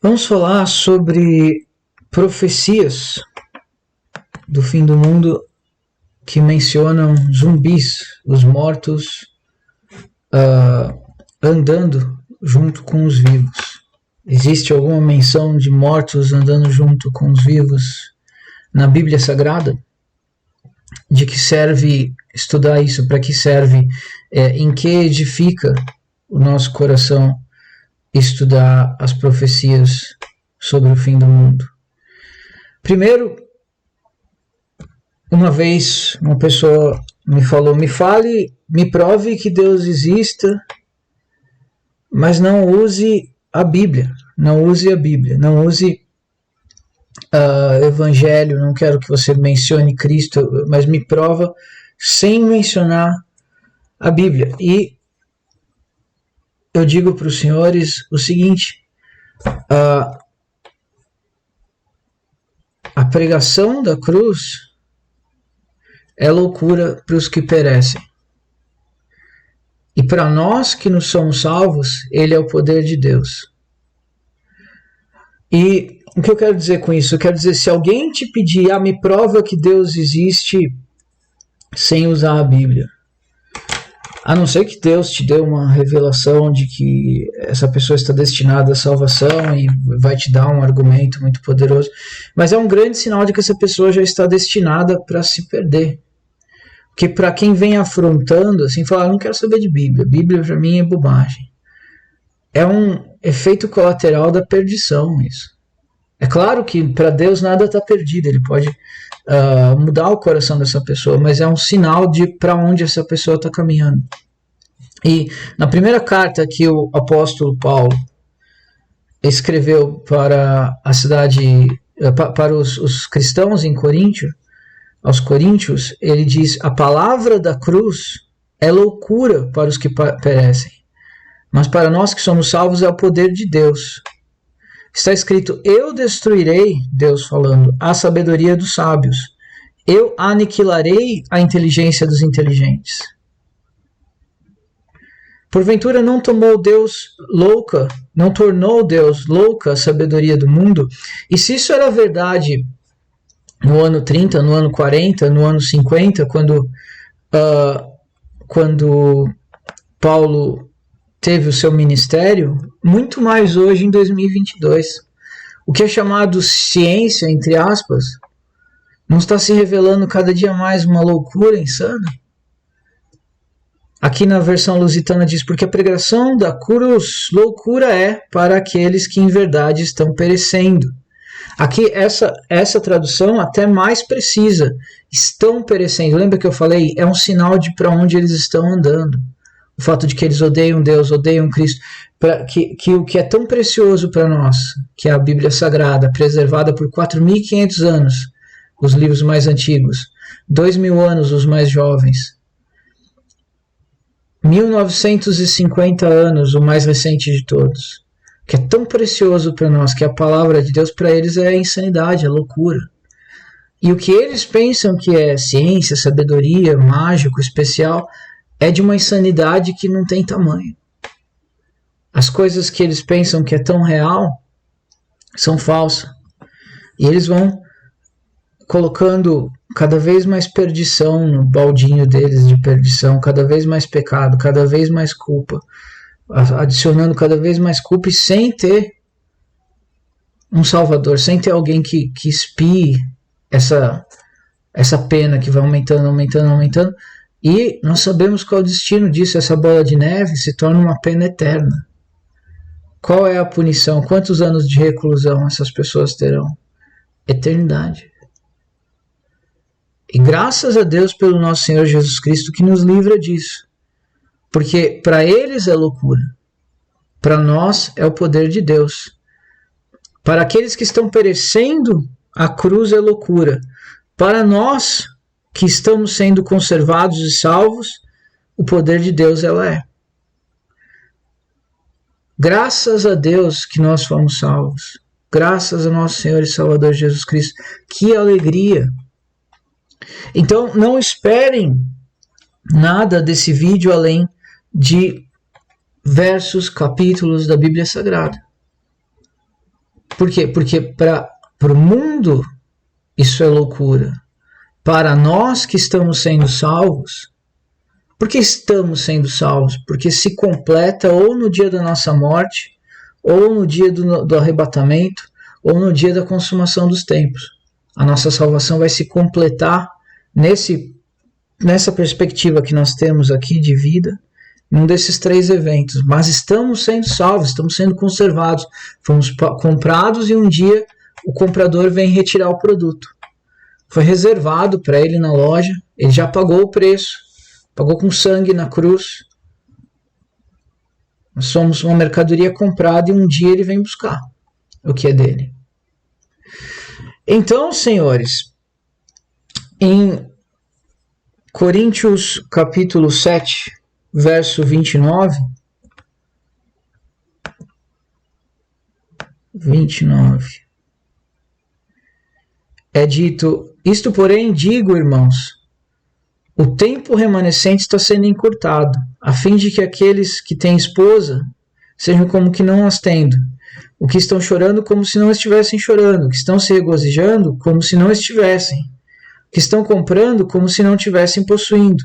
Vamos falar sobre profecias do fim do mundo que mencionam zumbis, os mortos andando junto com os vivos. Existe alguma menção de mortos andando junto com os vivos na Bíblia Sagrada? De que serve estudar isso? Para que serve? Em que edifica o nosso coração estudar as profecias sobre o fim do mundo? Primeiro, uma vez uma pessoa me falou: me prove que Deus exista, mas não use a Bíblia, não use Evangelho, não quero que você mencione Cristo, mas me prova sem mencionar a Bíblia. E eu digo para os senhores o seguinte: a pregação da cruz é loucura para os que perecem. E para nós que nos somos salvos, ele é o poder de Deus. E o que eu quero dizer com isso? Eu quero dizer, se alguém te pedir, me prova que Deus existe sem usar a Bíblia, a não ser que Deus te dê uma revelação de que essa pessoa está destinada à salvação e vai te dar um argumento muito poderoso, mas é um grande sinal de que essa pessoa já está destinada para se perder. Porque para quem vem afrontando, assim, falar: não quero saber de Bíblia, Bíblia para mim é bobagem. É um efeito colateral da perdição isso. É claro que para Deus nada está perdido, ele pode mudar o coração dessa pessoa, mas é um sinal de para onde essa pessoa está caminhando. E na primeira carta que o apóstolo Paulo escreveu para a cidade, para os cristãos em Coríntio, aos coríntios, ele diz: a palavra da cruz é loucura para os que perecem, mas para nós que somos salvos é o poder de Deus. Está escrito: eu destruirei, Deus falando, a sabedoria dos sábios, eu aniquilarei a inteligência dos inteligentes. Porventura não tornou Deus louca a sabedoria do mundo? E se isso era verdade no ano 30, no ano 40, no ano 50, quando Paulo teve o seu ministério, muito mais hoje em 2022. O que é chamado ciência, entre aspas, não está se revelando cada dia mais uma loucura insana? Aqui na versão lusitana diz: porque a pregação da cruz loucura é para aqueles que em verdade estão perecendo. Aqui essa tradução até mais precisa: estão perecendo. Lembra que eu falei? É um sinal de para onde eles estão andando. O fato de que eles odeiam Deus, odeiam Cristo, que o que é tão precioso para nós, que é a Bíblia Sagrada, preservada por 4.500 anos, os livros mais antigos, 2.000 anos os mais jovens, 1.950 anos o mais recente de todos, que é tão precioso para nós, que a palavra de Deus, para eles é insanidade, é loucura. E o que eles pensam que é ciência, sabedoria, mágico, especial, é de uma insanidade que não tem tamanho. As coisas que eles pensam que é tão real são falsas. E eles vão colocando cada vez mais perdição no baldinho deles de perdição, cada vez mais pecado, cada vez mais culpa, adicionando cada vez mais culpa, e sem ter um salvador, sem ter alguém que expie essa pena que vai aumentando, e nós sabemos qual é o destino disso. Essa bola de neve se torna uma pena eterna. Qual é a punição? Quantos anos de reclusão essas pessoas terão? Eternidade. E graças a Deus pelo nosso Senhor Jesus Cristo, que nos livra disso. Porque para eles é loucura, para nós é o poder de Deus. Para aqueles que estão perecendo, a cruz é loucura. Para nós que estamos sendo conservados e salvos, o poder de Deus ela é. Graças a Deus que nós fomos salvos. Graças ao nosso Senhor e Salvador Jesus Cristo. Que alegria! Então não esperem nada desse vídeo além de versos, capítulos da Bíblia Sagrada. Por quê? Porque para o mundo isso é loucura. Para nós que estamos sendo salvos, por que estamos sendo salvos? Porque se completa ou no dia da nossa morte, ou no dia do arrebatamento, ou no dia da consumação dos tempos. A nossa salvação vai se completar nessa perspectiva que nós temos aqui de vida, num desses 3 eventos. Mas estamos sendo salvos, estamos sendo conservados. Fomos comprados e um dia o comprador vem retirar o produto. Foi reservado para ele na loja, ele já pagou o preço, pagou com sangue na cruz. Nós somos uma mercadoria comprada e um dia ele vem buscar o que é dele. Então, senhores, em Coríntios capítulo 7, verso 29, é dito: isto, porém, digo, irmãos, o tempo remanescente está sendo encurtado, a fim de que aqueles que têm esposa sejam como que não as tendo, o que estão chorando como se não estivessem chorando, o que estão se regozijando como se não estivessem, o que estão comprando como se não estivessem possuindo.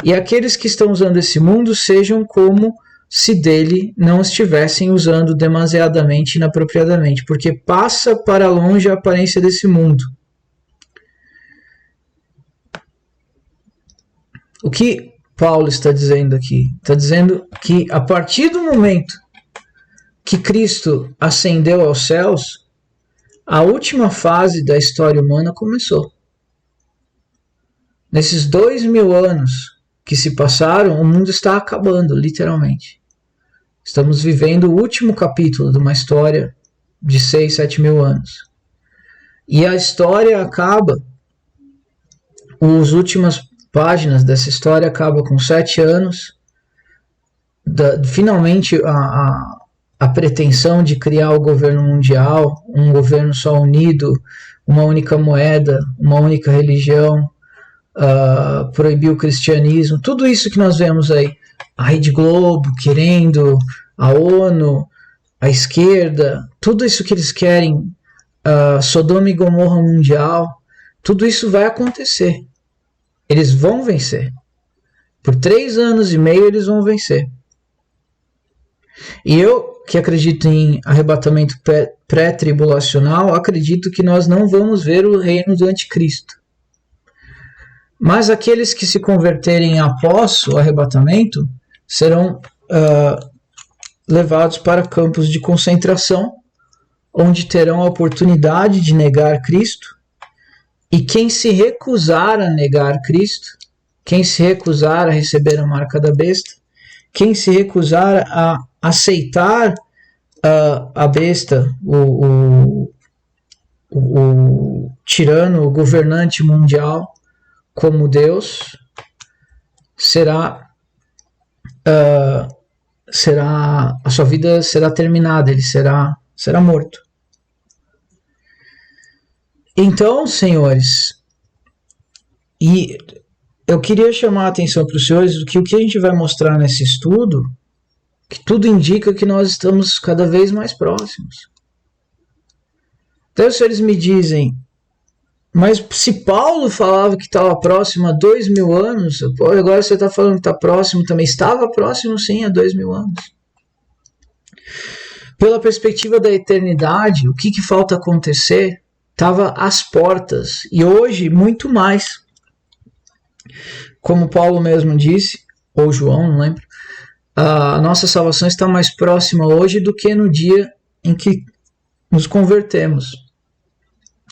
E aqueles que estão usando esse mundo sejam como se dele não estivessem usando demasiadamente e inapropriadamente, porque passa para longe a aparência desse mundo. O que Paulo está dizendo aqui? Está dizendo que a partir do momento que Cristo ascendeu aos céus, a última fase da história humana começou. Nesses 2000 anos que se passaram, o mundo está acabando, literalmente. Estamos vivendo o último capítulo de uma história de 6, 7 mil anos. E a história acaba, as últimas páginas dessa história acabam com 7 anos, finalmente a pretensão de criar o governo mundial, um governo só unido, uma única moeda, uma única religião, proibir o cristianismo, tudo isso que nós vemos aí, a Rede Globo querendo, a ONU, a esquerda, tudo isso que eles querem, Sodoma e Gomorra mundial, tudo isso vai acontecer. Eles vão vencer. Por 3 anos e meio eles vão vencer. E eu, que acredito em arrebatamento pré-tribulacional, acredito que nós não vamos ver o reino do anticristo. Mas aqueles que se converterem após o arrebatamento serão levados para campos de concentração, onde terão a oportunidade de negar Cristo. E quem se recusar a negar Cristo, quem se recusar a receber a marca da besta, quem se recusar a aceitar a besta, o tirano, o governante mundial, como Deus, a sua vida será terminada, ele será morto. Então, senhores, e eu queria chamar a atenção para os senhores que o que a gente vai mostrar nesse estudo, que tudo indica que nós estamos cada vez mais próximos. Então os senhores me dizem, mas se Paulo falava que estava próximo há 2000 anos, agora você está falando que está próximo também. Estava próximo sim há 2000 anos. Pela perspectiva da eternidade, o que falta acontecer estava às portas, e hoje muito mais. Como Paulo mesmo disse, ou João, não lembro, a nossa salvação está mais próxima hoje do que no dia em que nos convertemos.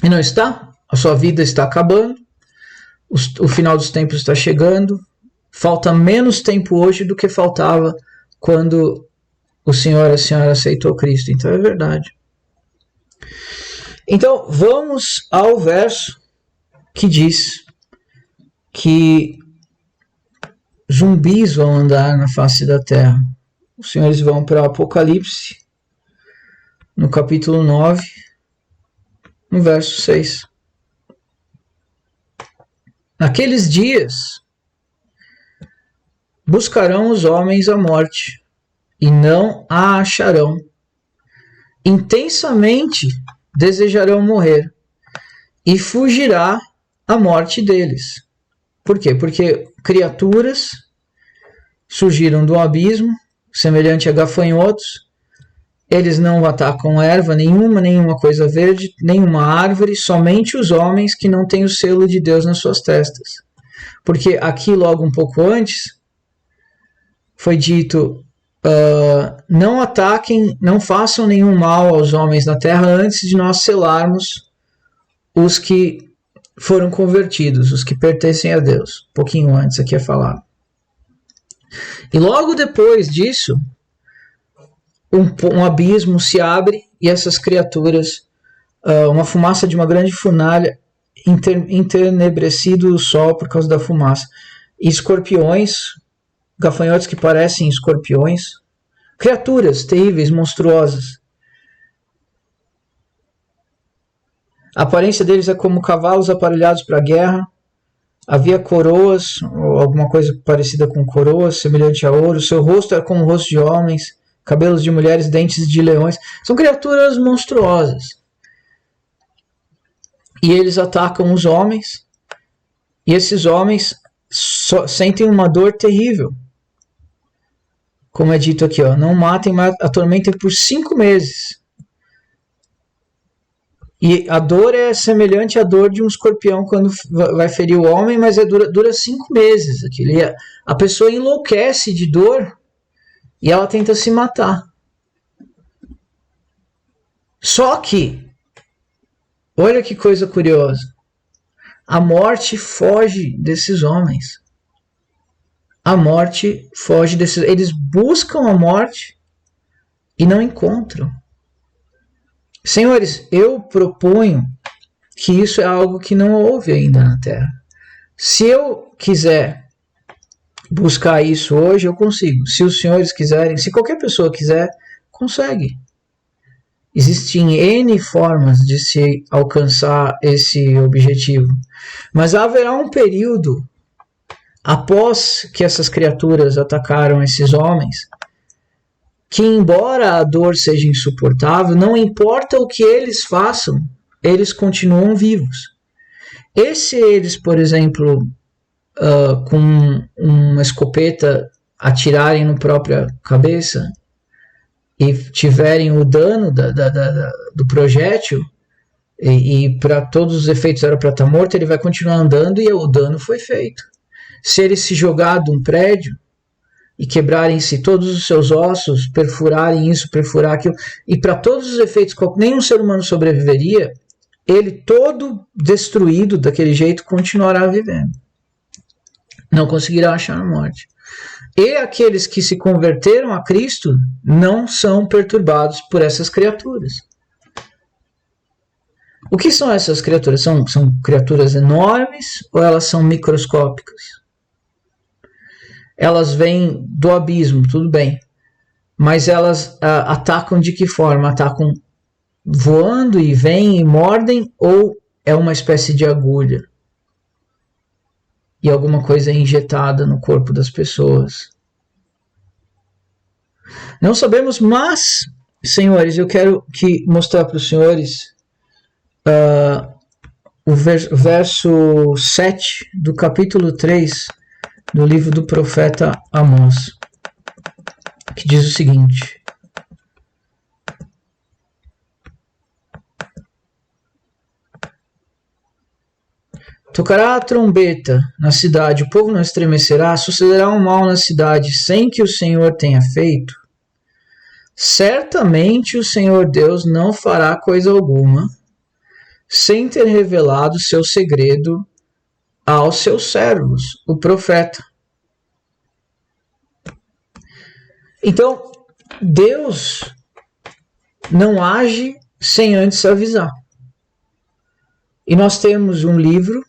E não está? A sua vida está acabando, o final dos tempos está chegando, falta menos tempo hoje do que faltava quando o Senhor e a Senhora aceitou Cristo. Então é verdade. Então, vamos ao verso que diz que zumbis vão andar na face da terra. Os senhores vão para o Apocalipse, no capítulo 9, no verso 6. Naqueles dias buscarão os homens a morte, e não a acharão. intensamente desejarão morrer e fugirá a morte deles. Por quê? Porque criaturas surgiram do abismo, semelhante a gafanhotos. Eles não atacam erva nenhuma coisa verde, nenhuma árvore, somente os homens que não têm o selo de Deus nas suas testas. Porque aqui, logo um pouco antes, foi dito, não ataquem, não façam nenhum mal aos homens na terra antes de nós selarmos os que foram convertidos, os que pertencem a Deus. Um pouquinho antes aqui é falado. E logo depois disso, um abismo se abre e essas criaturas, uma fumaça de uma grande fornalha, entenebrecido o sol por causa da fumaça. E escorpiões, gafanhotos que parecem escorpiões, criaturas terríveis, monstruosas. A aparência deles é como cavalos aparelhados para a guerra. Havia coroas, ou alguma coisa parecida com coroas, semelhante a ouro. Seu rosto era como o rosto de homens, cabelos de mulheres, dentes de leões. São criaturas monstruosas. E eles atacam os homens. E esses homens sentem uma dor terrível. Como é dito aqui, não matem, mas atormentem por 5 meses. E a dor é semelhante à dor de um escorpião quando vai ferir o homem, mas dura 5 meses. A pessoa enlouquece de dor e ela tenta se matar. Só que, olha que coisa curiosa, a morte foge desses homens. A morte foge desses... Eles buscam a morte e não encontram. Senhores, eu proponho que isso é algo que não houve ainda na Terra. Se eu quiser buscar isso hoje, eu consigo. Se os senhores quiserem, se qualquer pessoa quiser, consegue. Existem N formas de se alcançar esse objetivo. Mas haverá um período, após que essas criaturas atacaram esses homens, que embora a dor seja insuportável, não importa o que eles façam, eles continuam vivos. E se eles, por exemplo, com uma escopeta atirarem na própria cabeça e tiverem o dano do projétil, e para todos os efeitos era para estar morto, ele vai continuar andando e o dano foi feito. Se ele se jogar de um prédio e quebrarem-se todos os seus ossos, perfurarem isso, perfurar aquilo, e para todos os efeitos, nenhum ser humano sobreviveria, ele todo destruído daquele jeito continuará vivendo. Não conseguirá achar a morte. E aqueles que se converteram a Cristo não são perturbados por essas criaturas. O que são essas criaturas? São criaturas enormes ou elas são microscópicas? Elas vêm do abismo, tudo bem. Mas elas atacam de que forma? Atacam voando e vêm e mordem, ou é uma espécie de agulha? E alguma coisa é injetada no corpo das pessoas? Não sabemos, mas, senhores, eu quero mostrar para os senhores o verso 7 do capítulo 3 do livro do profeta Amós, que diz o seguinte: tocará a trombeta na cidade, o povo não estremecerá, sucederá um mal na cidade sem que o Senhor tenha feito. Certamente o Senhor Deus não fará coisa alguma sem ter revelado seu segredo aos seus servos, o profeta. Então, Deus não age sem antes avisar. E nós temos um livro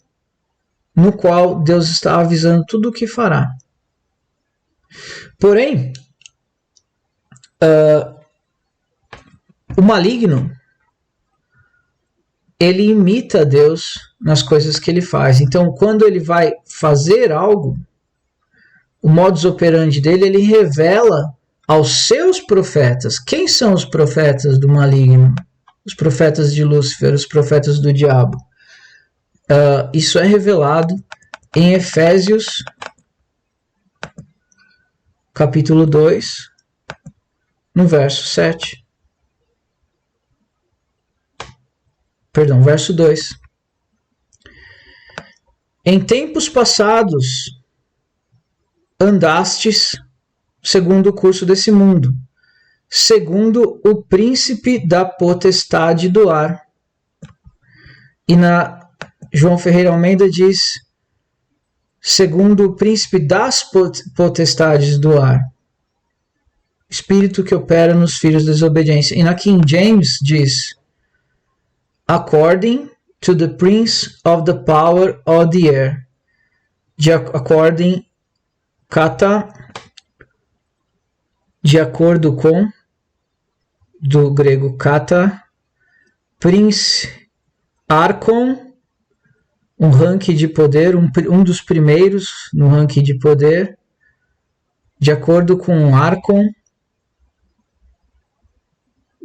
no qual Deus está avisando tudo o que fará. Porém, o maligno, ele imita Deus nas coisas que ele faz. Então, quando ele vai fazer algo, o modus operandi dele, ele revela aos seus profetas. Quem são os profetas do maligno? Os profetas de Lúcifer, os profetas do diabo. Isso é revelado em Efésios, capítulo 2, no verso 7. Perdão, verso 2. Em tempos passados, andastes segundo o curso desse mundo, segundo o príncipe da potestade do ar. E na João Ferreira Almeida diz, segundo o príncipe das potestades do ar, espírito que opera nos filhos da desobediência. E na King James diz, according to the prince of the power of the air. De acordo com, do grego kata, prince, archon, um ranking de poder, um dos primeiros no ranking de poder, de acordo com o archon,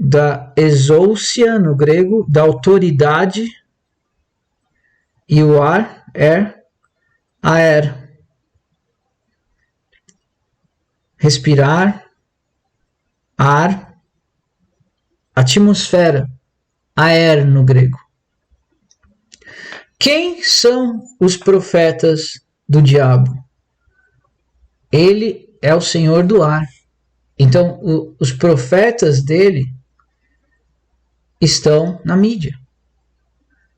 da exousia no grego, da autoridade, e o ar, aer, respirar, ar, atmosfera, aer no grego. Quem são os profetas do diabo? Ele é o Senhor do ar. Então, os profetas dele estão na mídia.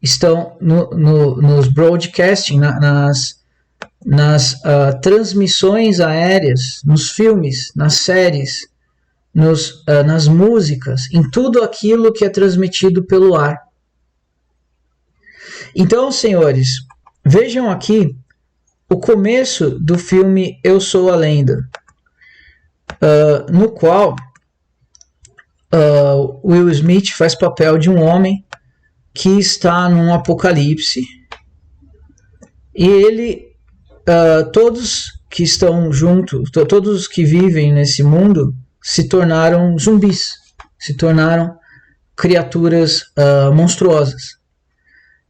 Estão nos broadcasting, nas transmissões aéreas, nos filmes, nas séries, nas músicas, em tudo aquilo que é transmitido pelo ar. Então, senhores, vejam aqui o começo do filme Eu Sou a Lenda, no qual Will Smith faz papel de um homem que está num apocalipse e ele, todos que estão juntos, todos que vivem nesse mundo se tornaram zumbis, se tornaram criaturas monstruosas.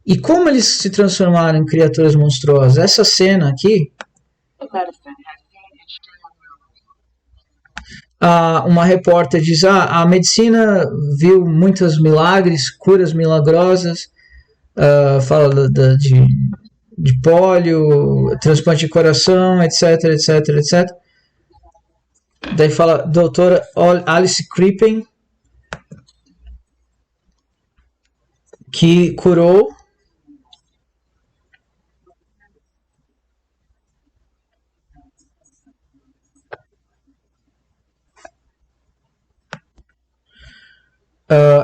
E como eles se transformaram em criaturas monstruosas? Essa cena aqui, uma repórter diz, a medicina viu muitos milagres, curas milagrosas, fala de pólio, transplante de coração, etc, etc, etc. Daí fala, doutora Alice Crippen, que curou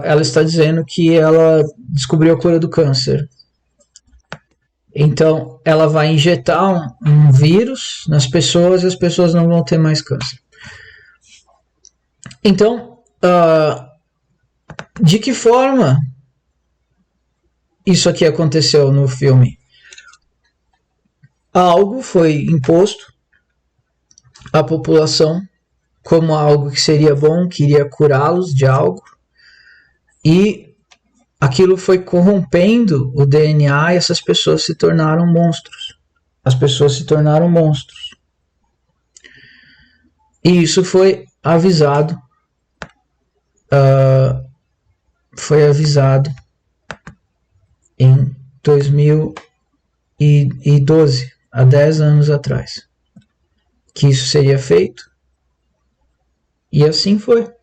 ela está dizendo que ela descobriu a cura do câncer. Então, ela vai injetar um vírus nas pessoas e as pessoas não vão ter mais câncer. Então, de que forma isso aqui aconteceu no filme? Algo foi imposto à população como algo que seria bom, que iria curá-los de algo, e aquilo foi corrompendo o DNA e essas pessoas se tornaram monstros. As pessoas se tornaram monstros. E isso foi avisado. Em 2012, há 10 anos atrás, que isso seria feito. E assim foi.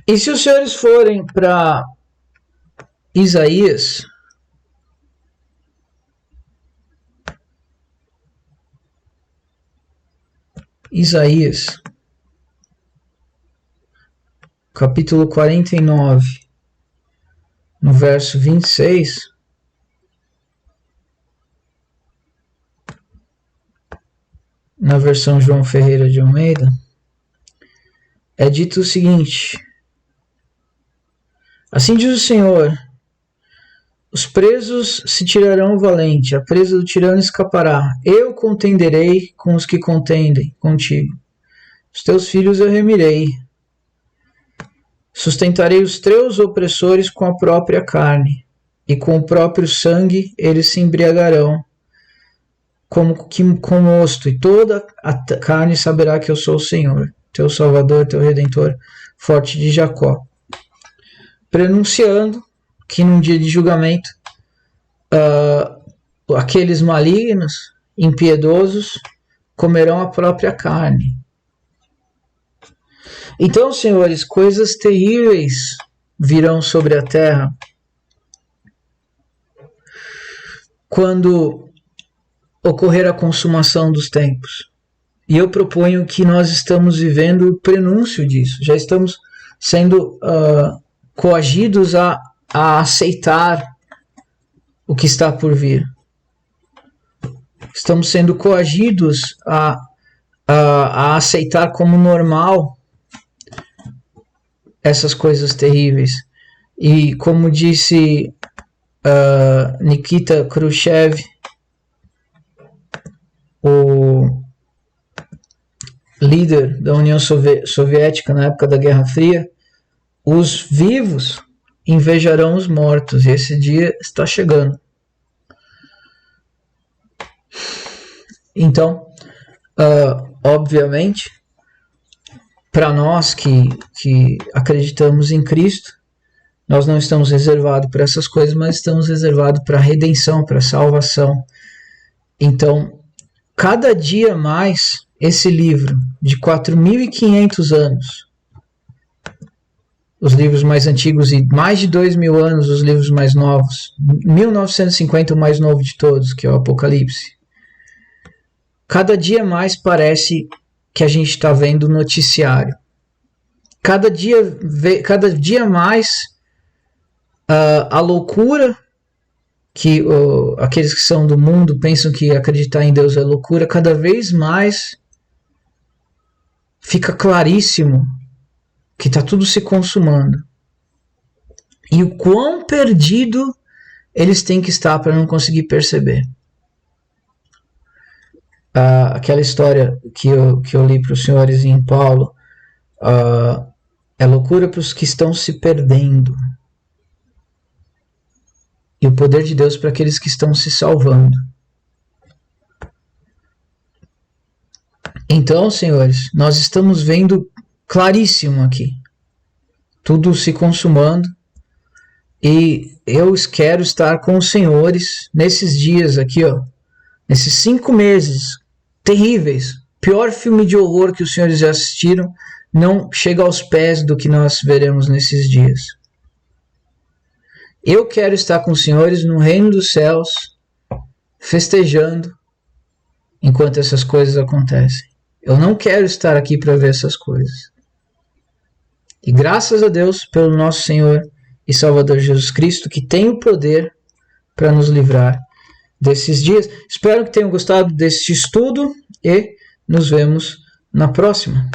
E se os senhores forem para Isaías, capítulo 49, no verso 26, na versão João Ferreira de Almeida, é dito o seguinte: assim diz o Senhor, Os presos se tirarão valente, a presa do tirano escapará. Eu contenderei com os que contendem contigo. Os teus filhos eu remirei. Sustentarei os teus opressores com a própria carne, e com o próprio sangue eles se embriagarão, como com mosto, e toda a carne saberá que eu sou o Senhor, teu Salvador, teu Redentor, forte de Jacó. Prenunciando que num dia de julgamento, aqueles malignos, impiedosos, comerão a própria carne. Então, senhores, coisas terríveis virão sobre a terra quando ocorrer a consumação dos tempos. E eu proponho que nós estamos vivendo o prenúncio disso. Já estamos sendo coagidos a aceitar o que está por vir. Estamos sendo coagidos a aceitar como normal essas coisas terríveis. E como disse Nikita Khrushchev, o líder da União Soviética na época da Guerra Fria, os vivos invejarão os mortos, e esse dia está chegando. Então, obviamente, para nós que acreditamos em Cristo, nós não estamos reservados para essas coisas, mas estamos reservados para a redenção, para a salvação. Então, cada dia mais, esse livro de 4.500 anos, os livros mais antigos, e mais de 2.000 anos os livros mais novos, 1950 o mais novo de todos, que é o Apocalipse, cada dia mais parece que a gente está vendo noticiário. Cada dia mais a loucura que aqueles que são do mundo pensam que acreditar em Deus é loucura, cada vez mais fica claríssimo que está tudo se consumando. E o quão perdido eles têm que estar para não conseguir perceber. Aquela história que eu li para os senhores em Paulo, é loucura para os que estão se perdendo, e o poder de Deus para aqueles que estão se salvando. Então, senhores, nós estamos vendo claríssimo aqui, tudo se consumando, e eu quero estar com os senhores nesses dias aqui, nesses 5 meses terríveis. Pior filme de horror que os senhores já assistiram não chega aos pés do que nós veremos nesses dias. Eu quero estar com os senhores no reino dos céus, festejando enquanto essas coisas acontecem. Eu não quero estar aqui para ver essas coisas. E graças a Deus pelo nosso Senhor e Salvador Jesus Cristo, que tem o poder para nos livrar desses dias. Espero que tenham gostado deste estudo e nos vemos na próxima.